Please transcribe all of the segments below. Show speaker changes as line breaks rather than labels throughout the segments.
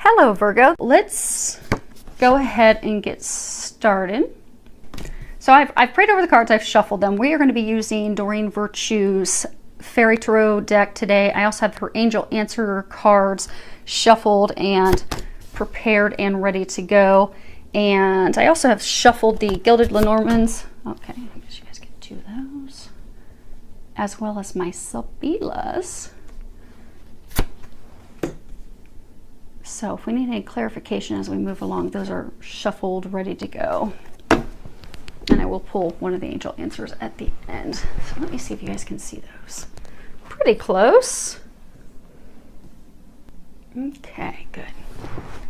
Hello, Virgo. Let's go ahead and get started. So I've prayed over the cards, I've shuffled them. We are going to be using Doreen Virtue's Fairy Tarot deck today. I also have her Angel Answer cards shuffled and prepared and ready to go. And I also have shuffled the Gilded Lenormands. Okay, I guess you guys get two of those. As well as my Sabilas. So if we need any clarification as we move along, those are shuffled, ready to go. And I will pull one of the Angel Answers at the end. So let me see if you guys can see those. Pretty close. Okay, good.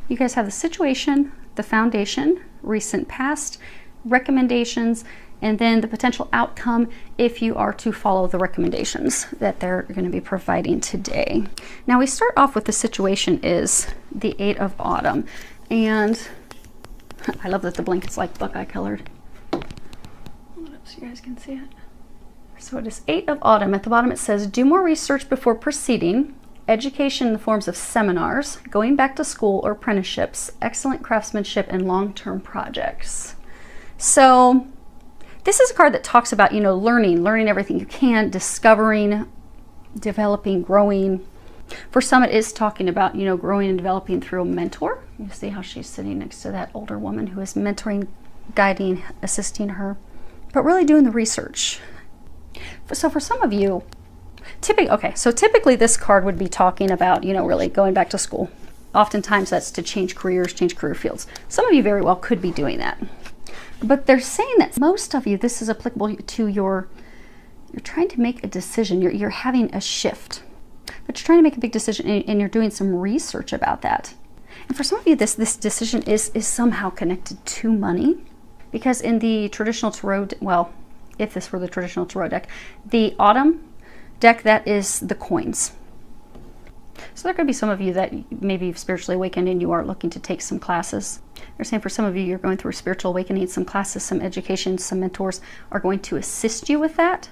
You guys have the situation, the foundation, recent past, recommendations, and then the potential outcome if you are to follow the recommendations that they're going to be providing today. Now we start off with the situation is the 8 of Autumn. And I love that the blanket's like Buckeye colored. So you guys can see it. So it is 8 of Autumn. At the bottom it says, do more research before proceeding. Education in the forms of seminars, going back to school or apprenticeships, excellent craftsmanship, and long-term projects. So this is a card that talks about, you know, learning everything you can, discovering, developing, growing. For some, it is talking about, you know, growing and developing through a mentor. You see how she's sitting next to that older woman who is mentoring, guiding, assisting her, but really doing the research. So for some of you, typically this card would be talking about, you know, really going back to school. Oftentimes that's to change careers, change career fields. Some of you very well could be doing that. But they're saying that most of you, this is applicable to you're trying to make a decision. You're having a shift. But you're trying to make a big decision and you're doing some research about that. And for some of you, this decision is somehow connected to money. Because in the traditional tarot, well, if this were the traditional tarot deck, the Autumn deck, that is the coins. So there could be some of you that maybe you've spiritually awakened and you are looking to take some classes. They're saying for some of you, you're going through a spiritual awakening, some classes, some education, some mentors are going to assist you with that.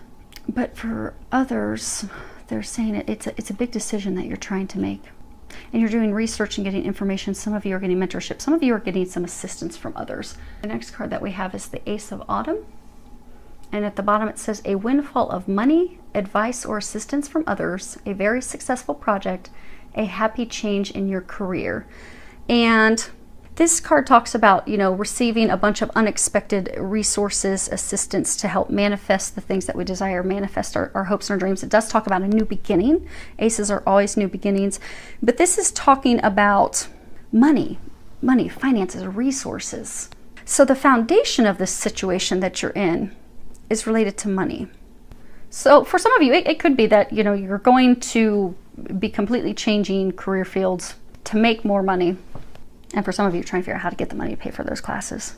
But for others, they're saying it's a big decision that you're trying to make. And you're doing research and getting information. Some of you are getting mentorship. Some of you are getting some assistance from others. The next card that we have is the Ace of Autumn. And at the bottom it says, a windfall of money, advice, or assistance from others, a very successful project, a happy change in your career. And this card talks about, you know, receiving a bunch of unexpected resources, assistance to help manifest the things that we desire, manifest our hopes and our dreams. It does talk about a new beginning. Aces are always new beginnings. But this is talking about money, finances, resources. So the foundation of this situation that you're in is related to money. So for some of you, it could be that, you know, you're going to be completely changing career fields to make more money. And for some of you, you're trying to figure out how to get the money to pay for those classes.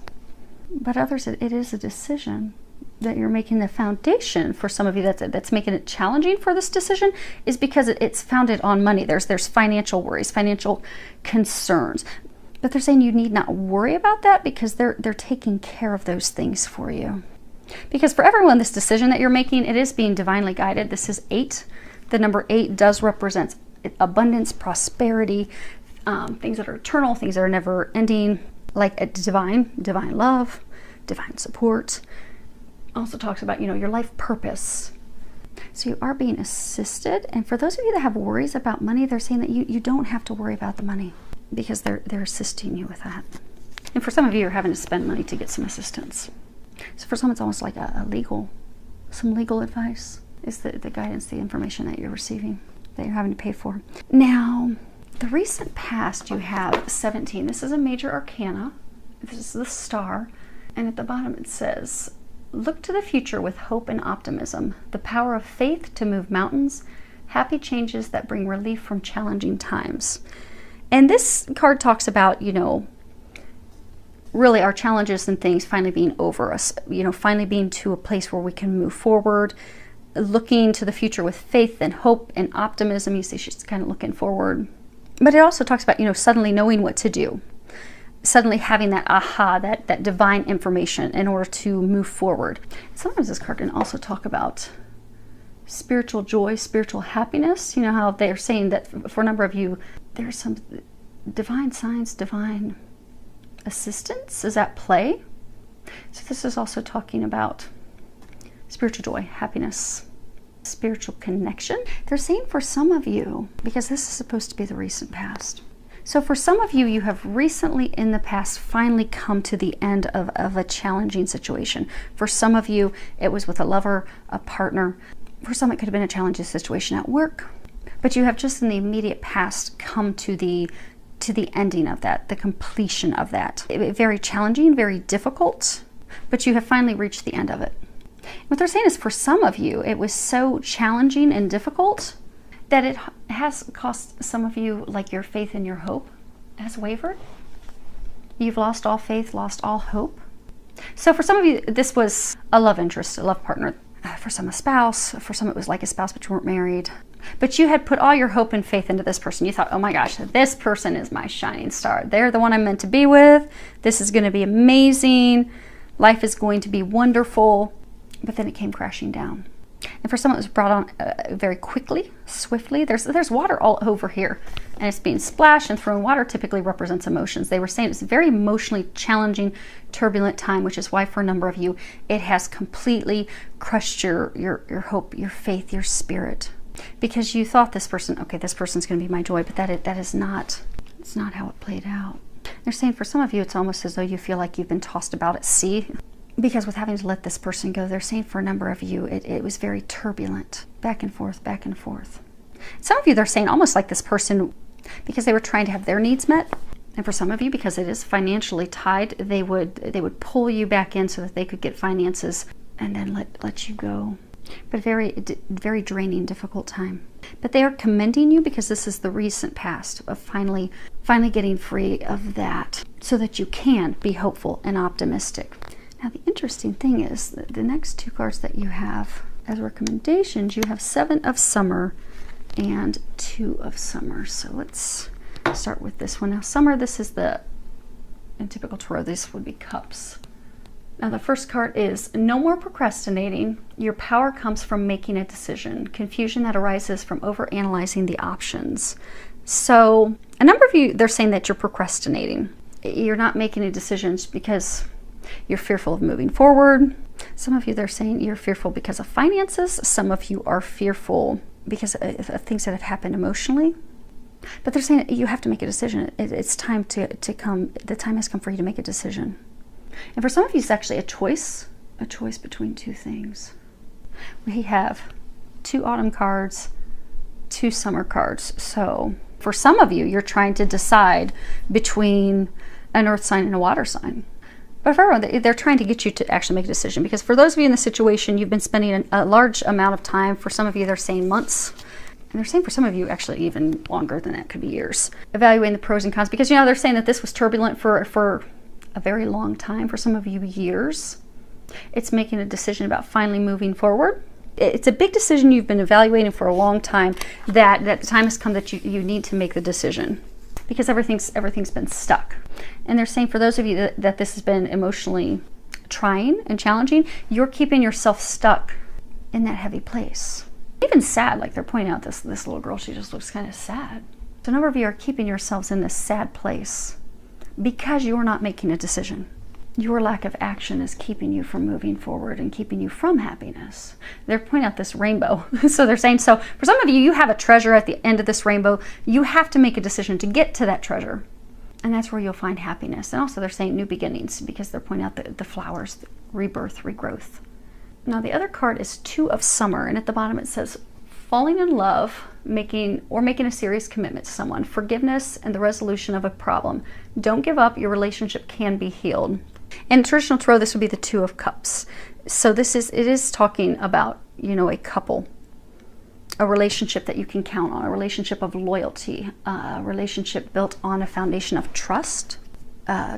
But others, it is a decision that you're making. The foundation for some of you that's making it challenging for this decision is because it's founded on money. There's financial worries, financial concerns. But they're saying you need not worry about that because they're taking care of those things for you. Because for everyone, this decision that you're making, it is being divinely guided. This is 8. The number 8 does represent abundance, prosperity, things that are eternal, things that are never ending, like a divine love, divine support. Also talks about, you know, your life purpose. So you are being assisted. And for those of you that have worries about money, they're saying that you don't have to worry about the money because they're assisting you with that. And for some of you, you're having to spend money to get some assistance. So for some, it's almost like some legal advice is the guidance, the information that you're receiving, that you're having to pay for. Now, the recent past, you have 17. This is a major arcana. This is the Star. And at the bottom it says, look to the future with hope and optimism, the power of faith to move mountains, happy changes that bring relief from challenging times. And this card talks about, you know, really our challenges and things finally being over us, you know, finally being to a place where we can move forward, looking to the future with faith and hope and optimism. You see she's kind of looking forward. But it also talks about, you know, suddenly knowing what to do, suddenly having that aha, that divine information in order to move forward. Sometimes this card can also talk about spiritual joy, spiritual happiness. You know how they're saying that for a number of you, there's some divine signs, divine assistance is at play. So this is also talking about spiritual joy, happiness, spiritual connection. They're saying for some of you, because this is supposed to be the recent past. So for some of you, you have recently in the past finally come to the end of a challenging situation. For some of you, it was with a lover, a partner. For some, it could have been a challenging situation at work. But you have just in the immediate past come to the ending of that, the completion of that. Very challenging, very difficult, but you have finally reached the end of it. What they're saying is for some of you, it was so challenging and difficult that it has cost some of you, like your faith and your hope has wavered. You've lost all faith, lost all hope. So for some of you, this was a love interest, a love partner. For some, a spouse. For some, it was like a spouse, but you weren't married. But you had put all your hope and faith into this person. You thought, oh my gosh, this person is my shining star. They're the one I'm meant to be with. This is going to be amazing. Life is going to be wonderful. But then it came crashing down. And for some, it was brought on very quickly, swiftly. There's water all over here, and it's being splashed and thrown. Water typically represents emotions. They were saying it's a very emotionally challenging, turbulent time, which is why for a number of you, it has completely crushed your hope, your faith, your spirit. Because you thought this person, okay, this person's going to be my joy, but that is not, it's not how it played out. They're saying for some of you, it's almost as though you feel like you've been tossed about at sea. Because with having to let this person go, they're saying for a number of you, it was very turbulent, back and forth, back and forth. Some of you, they're saying almost like this person, because they were trying to have their needs met. And for some of you, because it is financially tied, they would pull you back in so that they could get finances and then let you go. But very draining, difficult time. But they are commending you because this is the recent past of finally getting free of that so that you can be hopeful and optimistic. Now, the interesting thing is that the next two cards that you have as recommendations, you have 7 of Summer and 2 of Summer. So let's start with this one. Now, Summer, this is in typical tarot, this would be Cups. Now, the first card is no more procrastinating. Your power comes from making a decision. Confusion that arises from overanalyzing the options. So a number of you, they're saying that you're procrastinating. You're not making any decisions because you're fearful of moving forward. Some of you, they're saying you're fearful because of finances. Some of you are fearful because of things that have happened emotionally. But they're saying you have to make a decision. It's time to come. The time has come for you to make a decision. And for some of you, it's actually a choice between two things. We have 2 autumn cards, 2 summer cards. So for some of you, you're trying to decide between an earth sign and a water sign. But for everyone, they're trying to get you to actually make a decision. Because for those of you in the situation, you've been spending a large amount of time. For some of you, they're saying months. And they're saying for some of you, actually even longer than that, could be years. Evaluating the pros and cons. Because, you know, they're saying that this was turbulent for a very long time. For some of you, years. It's making a decision about finally moving forward. It's a big decision you've been evaluating for a long time. That the time has come that you need to make the decision. Because everything's been stuck. And they're saying for those of you that this has been emotionally trying and challenging, you're keeping yourself stuck in that heavy place. Even sad, like they're pointing out this little girl, she just looks kind of sad. So a number of you are keeping yourselves in this sad place because you're not making a decision. Your lack of action is keeping you from moving forward and keeping you from happiness. They're pointing out this rainbow. So they're saying, so for some of you, you have a treasure at the end of this rainbow. You have to make a decision to get to that treasure. And that's where you'll find happiness. And also they're saying new beginnings because they're pointing out the flowers, the rebirth, regrowth. Now the other card is 2 of Summer. And at the bottom it says, falling in love, making a serious commitment to someone, forgiveness and the resolution of a problem. Don't give up. Your relationship can be healed. In traditional tarot, this would be the 2 of Cups. So it is talking about, you know, a couple, a relationship that you can count on, a relationship of loyalty, a relationship built on a foundation of trust,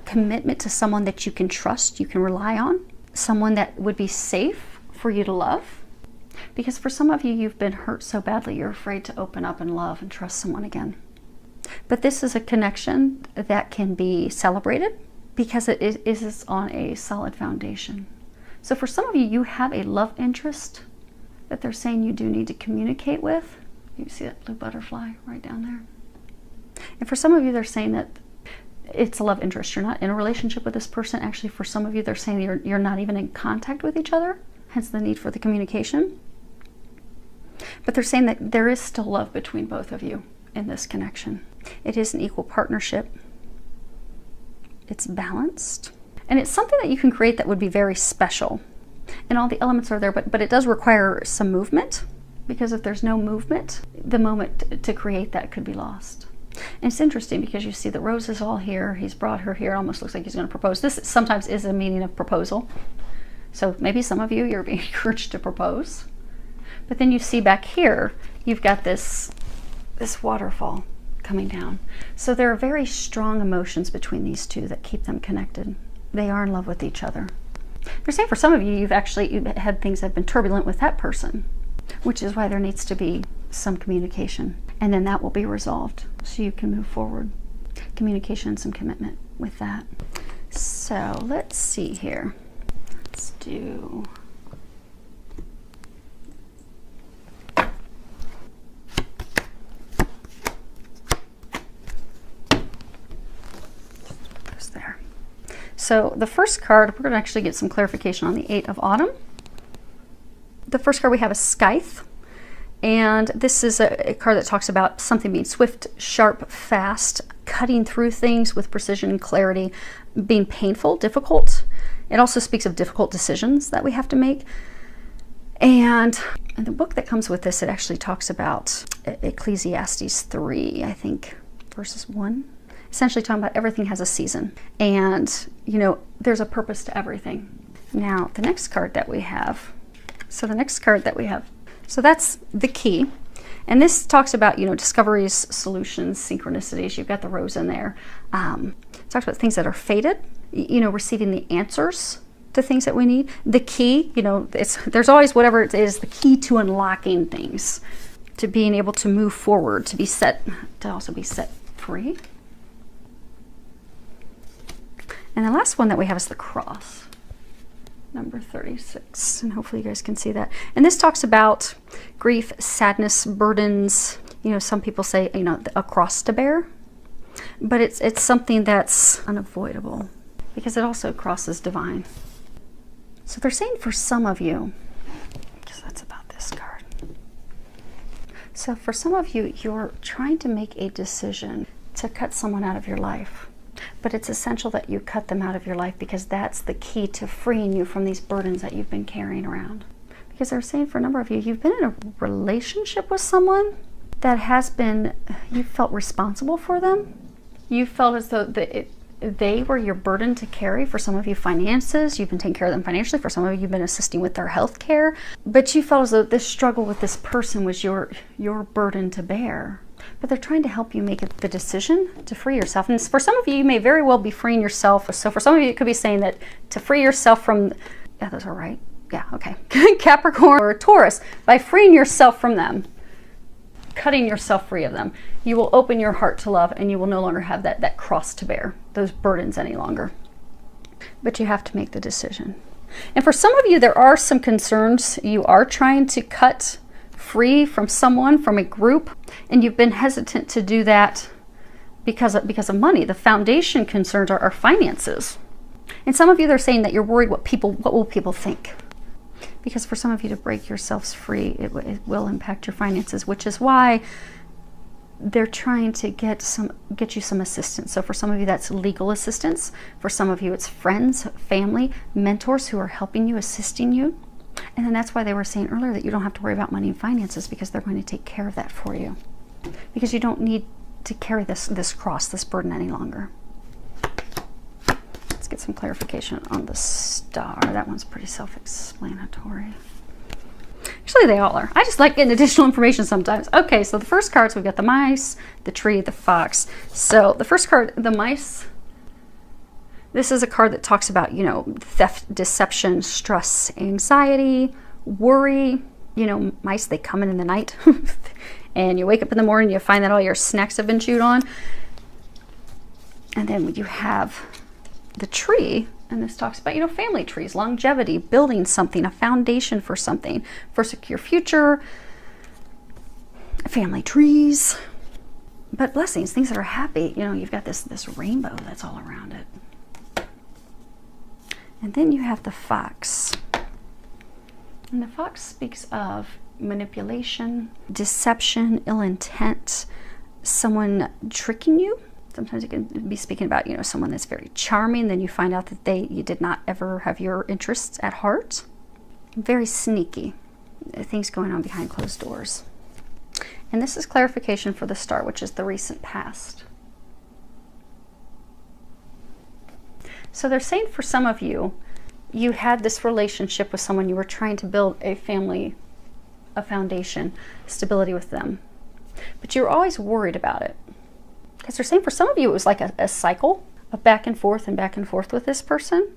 commitment to someone that you can trust, you can rely on, someone that would be safe for you to love. Because for some of you, you've been hurt so badly, you're afraid to open up and love and trust someone again. But this is a connection that can be celebrated, because it is on a solid foundation. So for some of you, you have a love interest that they're saying you do need to communicate with. You see that blue butterfly right down there? And for some of you, they're saying that it's a love interest. You're not in a relationship with this person. Actually, for some of you, they're saying you're not even in contact with each other, hence the need for the communication. But they're saying that there is still love between both of you in this connection. It is an equal partnership. It's balanced. And it's something that you can create that would be very special. And all the elements are there, but it does require some movement, because if there's no movement, the moment to create that could be lost. And it's interesting because you see the rose is all here. He's brought her here. It almost looks like he's going to propose. This sometimes is a meaning of proposal. So maybe some of you, you're being encouraged to propose. But then you see back here, you've got this waterfall coming down. So there are very strong emotions between these two that keep them connected. They are in love with each other. They're saying for some of you, you've had things that have been turbulent with that person, which is why there needs to be some communication. And then that will be resolved so you can move forward. Communication and some commitment with that. So let's see here. Let's do... there. So the first card, we're going to actually get some clarification on the 8 of Autumn. The first card we have is Scythe. And this is a card that talks about something being swift, sharp, fast, cutting through things with precision and clarity, being painful, difficult. It also speaks of difficult decisions that we have to make. And in the book that comes with this, it actually talks about Ecclesiastes 3, I think, verses 1. Essentially talking about everything has a season. And, you know, there's a purpose to everything. Now, the next card that we have, so that's the key. And this talks about, you know, discoveries, solutions, synchronicities. You've got the rose in there. It talks about things that are fated, you know, receiving the answers to things that we need. The key, you know, there's always whatever it is, the key to unlocking things, to being able to move forward, to also be set free. And the last one that we have is the cross, number 36. And hopefully you guys can see that. And this talks about grief, sadness, burdens. You know, some people say, you know, a cross to bear. But it's something that's unavoidable because it also crosses divine. So they're saying for some of you, because that's about this card. So for some of you, you're trying to make a decision to cut someone out of your life. But it's essential that you cut them out of your life because that's the key to freeing you from these burdens that you've been carrying around. Because they're saying for a number of you, you've been in a relationship with someone that has been, you felt responsible for them. You felt as though they were your burden to carry. For some of you, finances, you've been taking care of them financially. For some of you, you've been assisting with their health care. But you felt as though this struggle with this person was your burden to bear. But they're trying to help you make the decision to free yourself. And for some of you, you may very well be freeing yourself. So for some of you, it could be saying that to free yourself from, yeah, those are right. Yeah, okay. Capricorn or Taurus, by freeing yourself from them, cutting yourself free of them, you will open your heart to love and you will no longer have that cross to bear, those burdens any longer. But you have to make the decision. And for some of you, there are some concerns. You are trying to cut free from someone, from a group, and you've been hesitant to do that because of money. The foundation concerns are finances. And some of you, they're saying that you're worried what will people think? Because for some of you to break yourselves free, it will impact your finances, which is why they're trying to get you some assistance. So for some of you, that's legal assistance. For some of you, it's friends, family, mentors who are helping you, assisting you. And then that's why they were saying earlier that you don't have to worry about money and finances because they're going to take care of that for you. Because you don't need to carry this cross, this burden any longer. Let's get some clarification on the star. That one's pretty self-explanatory. Actually, they all are. I just like getting additional information sometimes. Okay, so the first cards, we've got the mice, the tree, the fox. So the first card, the mice, this is a card that talks about, you know, theft, deception, stress, anxiety, worry. You know, mice, they come in the night and you wake up in the morning, you find that all your snacks have been chewed on. And then you have the tree, and this talks about, you know, family trees, longevity, building something, a foundation for something, for a secure future, family trees. But blessings, things that are happy. You know, you've got this rainbow that's all around it. And then you have the fox. And the fox speaks of manipulation, deception, ill intent, someone tricking you. Sometimes it can be speaking about, you know, someone that's very charming, then you find out that you did not ever have your interests at heart. Very sneaky. Things going on behind closed doors. And this is clarification for the star, which is the recent past. So they're saying for some of you, you had this relationship with someone, you were trying to build a family, a foundation, stability with them. But you were always worried about it. Because they're saying for some of you, it was like a cycle of back and forth with this person.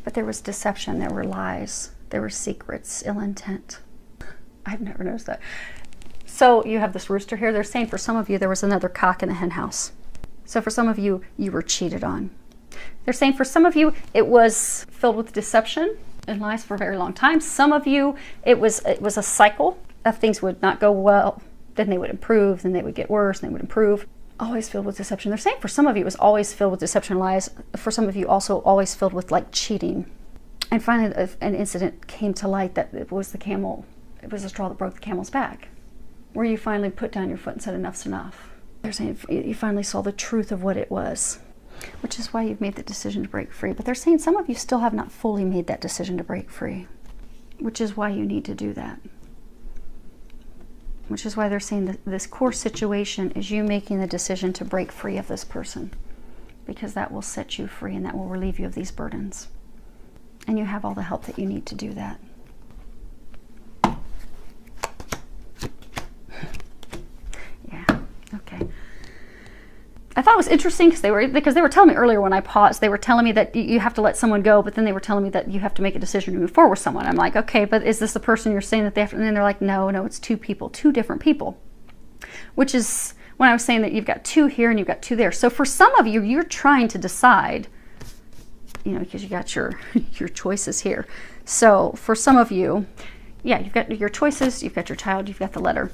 But there was deception, there were lies, there were secrets, ill intent. I've never noticed that. So you have this rooster here. They're saying for some of you, there was another cock in the hen house. So for some of you, you were cheated on. They're saying for some of you, it was filled with deception and lies for a very long time. Some of you, it was a cycle of things would not go well, then they would improve, then they would get worse, and they would improve. Always filled with deception. They're saying for some of you, it was always filled with deception and lies. For some of you, also always filled with like cheating. And finally, an incident came to light that it was the camel. It was the straw that broke the camel's back, where you finally put down your foot and said, enough's enough. They're saying you finally saw the truth of what it was, which is why you've made the decision to break free. But they're saying some of you still have not fully made that decision to break free, which is why you need to do that. Which is why they're saying that this core situation is you making the decision to break free of this person, because that will set you free and that will relieve you of these burdens. And you have all the help that you need to do that. Yeah, okay. I thought it was interesting because they were telling me earlier when I paused, they were telling me that you have to let someone go, but then they were telling me that you have to make a decision to move forward with someone. I'm like, okay, but is this the person you're saying that they have to? And then they're like, no, it's two people, two different people. Which is when I was saying that you've got two here and you've got two there. So for some of you, you're trying to decide, you know, because you got your choices here. So for some of you, yeah, you've got your choices, you've got your child, you've got the letter.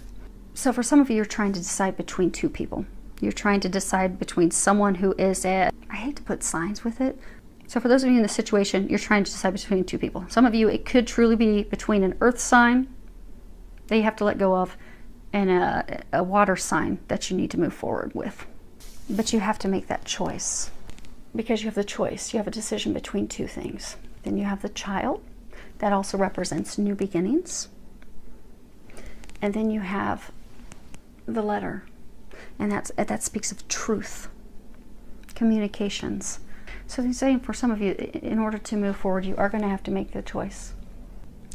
So for some of you, you're trying to decide between two people. You're trying to decide between someone who is I hate to put signs with it. So for those of you in the situation, you're trying to decide between two people. Some of you, it could truly be between an earth sign that you have to let go of and a water sign that you need to move forward with. But you have to make that choice because you have the choice. You have a decision between two things. Then you have the child. That also represents new beginnings. And then you have the letter. And that speaks of truth, communications. So they're saying for some of you, in order to move forward, you are going to have to make the choice.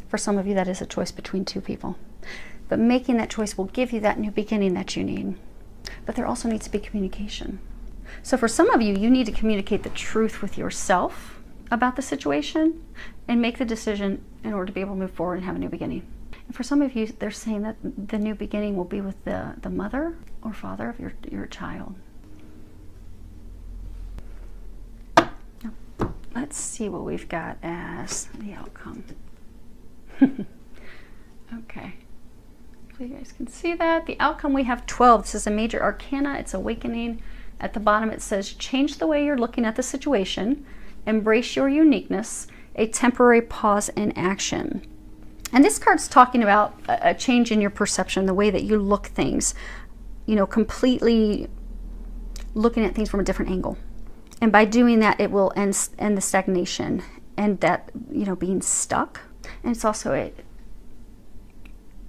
For some of you, that is a choice between two people. But making that choice will give you that new beginning that you need. But there also needs to be communication. So for some of you, you need to communicate the truth with yourself about the situation and make the decision in order to be able to move forward and have a new beginning. And for some of you, they're saying that the new beginning will be with the mother or father of your child. Now, let's see what we've got as the outcome. Okay. So you guys can see that. The outcome, we have 12. This is a major arcana. It's awakening. At the bottom, it says, change the way you're looking at the situation. Embrace your uniqueness. A temporary pause in action. And this card's talking about a change in your perception, the way that you look things, you know, completely looking at things from a different angle. And by doing that, it will end the stagnation and that, you know, being stuck. And it's also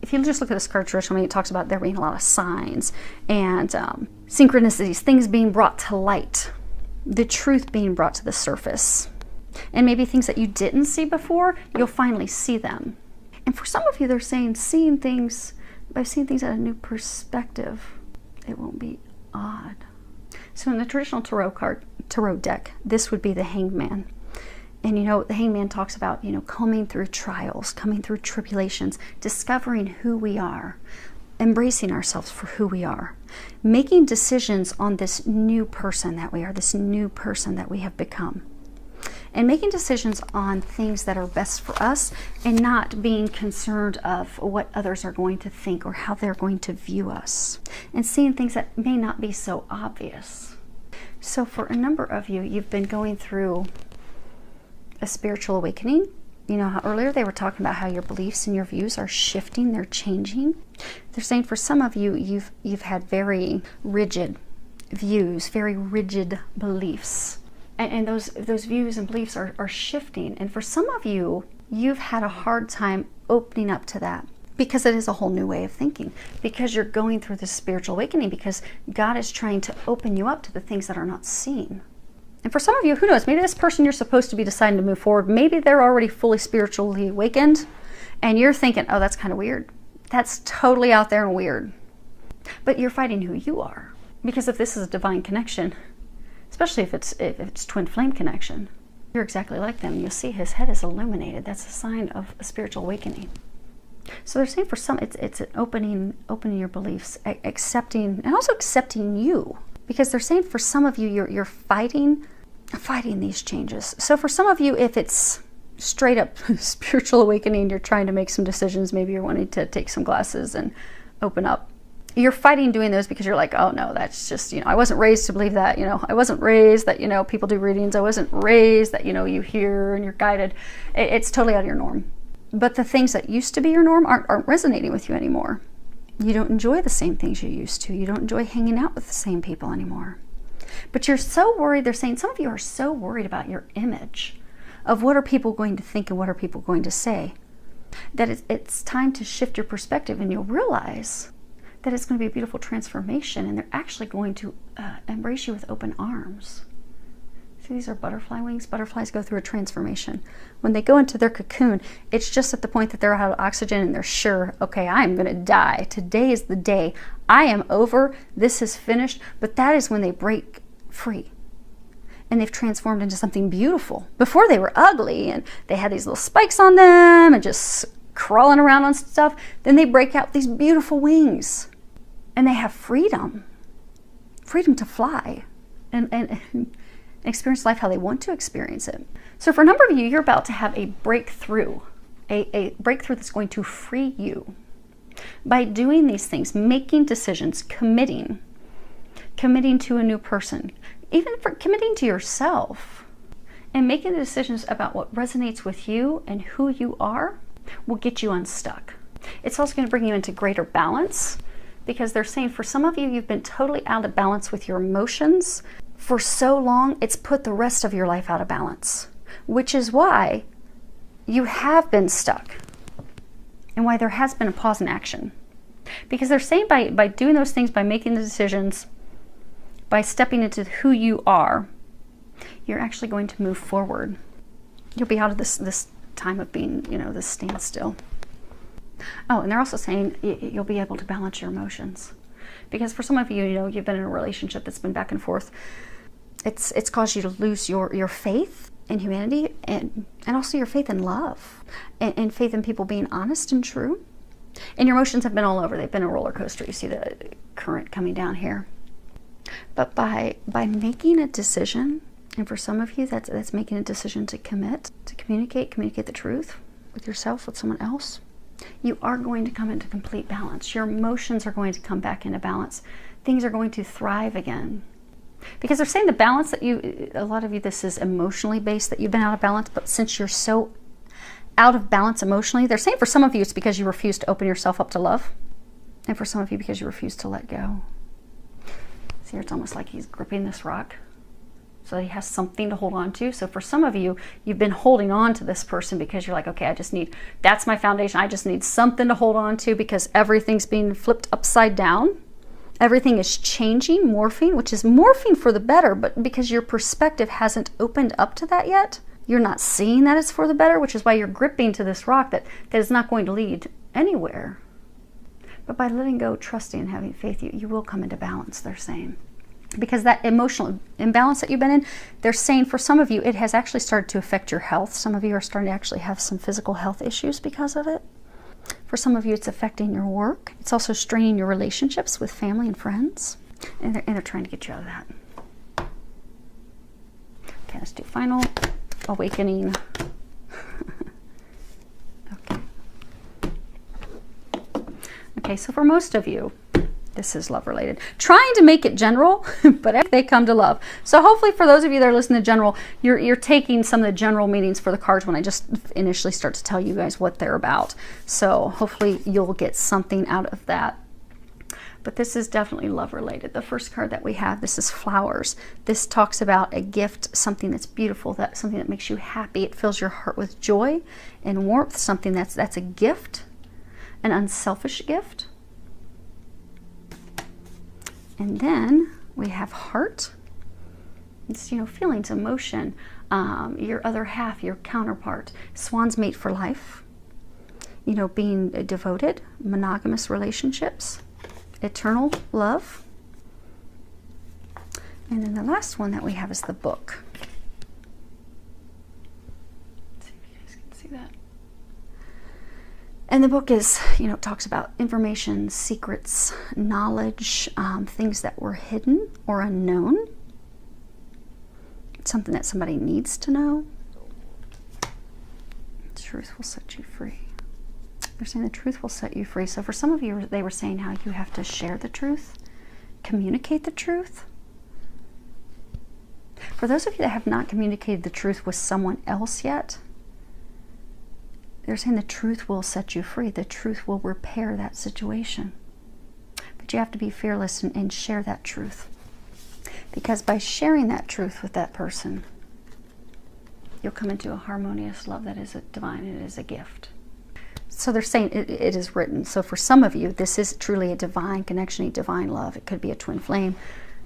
if you just look at this card traditionally, it talks about there being a lot of signs and synchronicities, things being brought to light, the truth being brought to the surface. And maybe things that you didn't see before, you'll finally see them. And for some of you, they're saying by seeing things at a new perspective, it won't be odd. So in the traditional tarot deck, this would be the Hangman. And you know, the Hangman talks about, you know, coming through trials, coming through tribulations, discovering who we are, embracing ourselves for who we are, making decisions on this new person that we are, this new person that we have become. and making decisions on things that are best for us, and not being concerned of what others are going to think or how they're going to view us, and seeing things that may not be so obvious. So for a number of you, you've been going through a spiritual awakening. You know how earlier they were talking about how your beliefs and your views are shifting, they're changing. They're saying for some of you, you've had very rigid views, very rigid beliefs. And those views and beliefs are shifting. And for some of you, you've had a hard time opening up to that, because it is a whole new way of thinking, because you're going through this spiritual awakening, because God is trying to open you up to the things that are not seen. And for some of you, who knows, maybe this person you're supposed to be deciding to move forward, maybe they're already fully spiritually awakened, and you're thinking, oh, that's kind of weird. That's totally out there and weird. But you're fighting who you are. Because if this is a divine connection, especially if it's twin flame connection, you're exactly like them. You'll see his head is illuminated. That's a sign of a spiritual awakening. So they're saying for some, it's an opening your beliefs, accepting, and also accepting you. Because they're saying for some of you, you're fighting these changes. So for some of you, if it's straight up spiritual awakening, you're trying to make some decisions, maybe you're wanting to take some classes and open up. You're fighting doing those because you're like, oh no, that's just, I wasn't raised to believe that, I wasn't raised that, people do readings. I wasn't raised that, you hear and you're guided. It's totally out of your norm. But the things that used to be your norm aren't resonating with you anymore. You don't enjoy the same things you used to. You don't enjoy hanging out with the same people anymore. But you're so worried. They're saying some of you are so worried about your image, of what are people going to think and what are people going to say, that it's time to shift your perspective, and you'll realize that it's going to be a beautiful transformation, and they're actually going to embrace you with open arms. See, these are butterfly wings. Butterflies go through a transformation. When they go into their cocoon, it's just at the point that they're out of oxygen and they're sure, okay, I'm going to die. Today is the day. I am over. This is finished. But that is when they break free. And they've transformed into something beautiful. Before they were ugly and they had these little spikes on them and just crawling around on stuff. Then they break out these beautiful wings. And they have freedom. Freedom to fly. And experience life how they want to experience it. So for a number of you, you're about to have a breakthrough, a breakthrough that's going to free you. By doing these things, making decisions, committing to a new person, even for committing to yourself, and making the decisions about what resonates with you and who you are, will get you unstuck. It's also going to bring you into greater balance, because they're saying for some of you, you've been totally out of balance with your emotions. For so long, it's put the rest of your life out of balance, which is why you have been stuck and why there has been a pause in action. Because they're saying by doing those things, by making the decisions, by stepping into who you are, you're actually going to move forward. You'll be out of this time of being, this standstill. Oh, and they're also saying you'll be able to balance your emotions. Because for some of you, you've been in a relationship that's been back and forth. It's caused you to lose your faith in humanity, and also your faith in love, and faith in people being honest and true. And your emotions have been all over. They've been a roller coaster. You see the current coming down here. But by making a decision, and for some of you, that's making a decision to commit, to communicate the truth with yourself, with someone else, you are going to come into complete balance. Your emotions are going to come back into balance. Things are going to thrive again. Because they're saying the balance that a lot of you, this is emotionally based, that you've been out of balance, but since you're so out of balance emotionally, they're saying for some of you, it's because you refuse to open yourself up to love. And for some of you, because you refuse to let go. See, it's almost like he's gripping this rock, so he has something to hold on to. So for some of you, you've been holding on to this person because you're like, okay, that's my foundation. I just need something to hold on to, because everything's being flipped upside down. Everything is changing, morphing, which is morphing for the better, but because your perspective hasn't opened up to that yet, you're not seeing that it's for the better, which is why you're gripping to this rock that is not going to lead anywhere. But by letting go, trusting, and having faith, you will come into balance, they're saying. Because that emotional imbalance that you've been in, they're saying for some of you, it has actually started to affect your health. Some of you are starting to actually have some physical health issues because of it. For some of you, it's affecting your work. It's also straining your relationships with family and friends. And they're trying to get you out of that. Okay, let's do final awakening. Okay, so for most of you, this is love related. Trying to make it general, but they come to love. So hopefully for those of you that are listening to general, you're taking some of the general meanings for the cards when I just initially start to tell you guys what they're about. So hopefully you'll get something out of that. But this is definitely love related. The first card that we have, this is flowers. This talks about a gift, something that's beautiful, something that makes you happy. It fills your heart with joy and warmth, something that's a gift, an unselfish gift. And then we have heart. It's, you know, feelings, emotion, your other half, your counterpart. Swan's mate for life. You know, being devoted, monogamous relationships, eternal love. And then the last one that we have is the book. Let's see if you guys can see that. And the book is, you know, talks about information, secrets, knowledge, things that were hidden or unknown. Something that somebody needs to know. The truth will set you free. They're saying the truth will set you free. So for some of you, they were saying how you have to share the truth, communicate the truth. For those of you that have not communicated the truth with someone else yet, they're saying the truth will set you free. The truth will repair that situation. But you have to be fearless and share that truth. Because by sharing that truth with that person, you'll come into a harmonious love that is a divine, it is a gift. So they're saying it is written. So for some of you, this is truly a divine connection, a divine love. It could be a twin flame,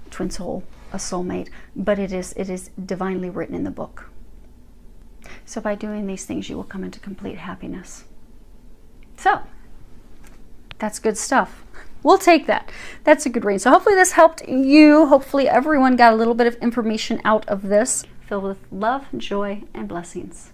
twin soul, a soulmate, but it is divinely written in the book. So by doing these things, you will come into complete happiness. So that's good stuff. We'll take that. That's a good reading. So hopefully this helped you. Hopefully everyone got a little bit of information out of this, filled with love, joy, and blessings.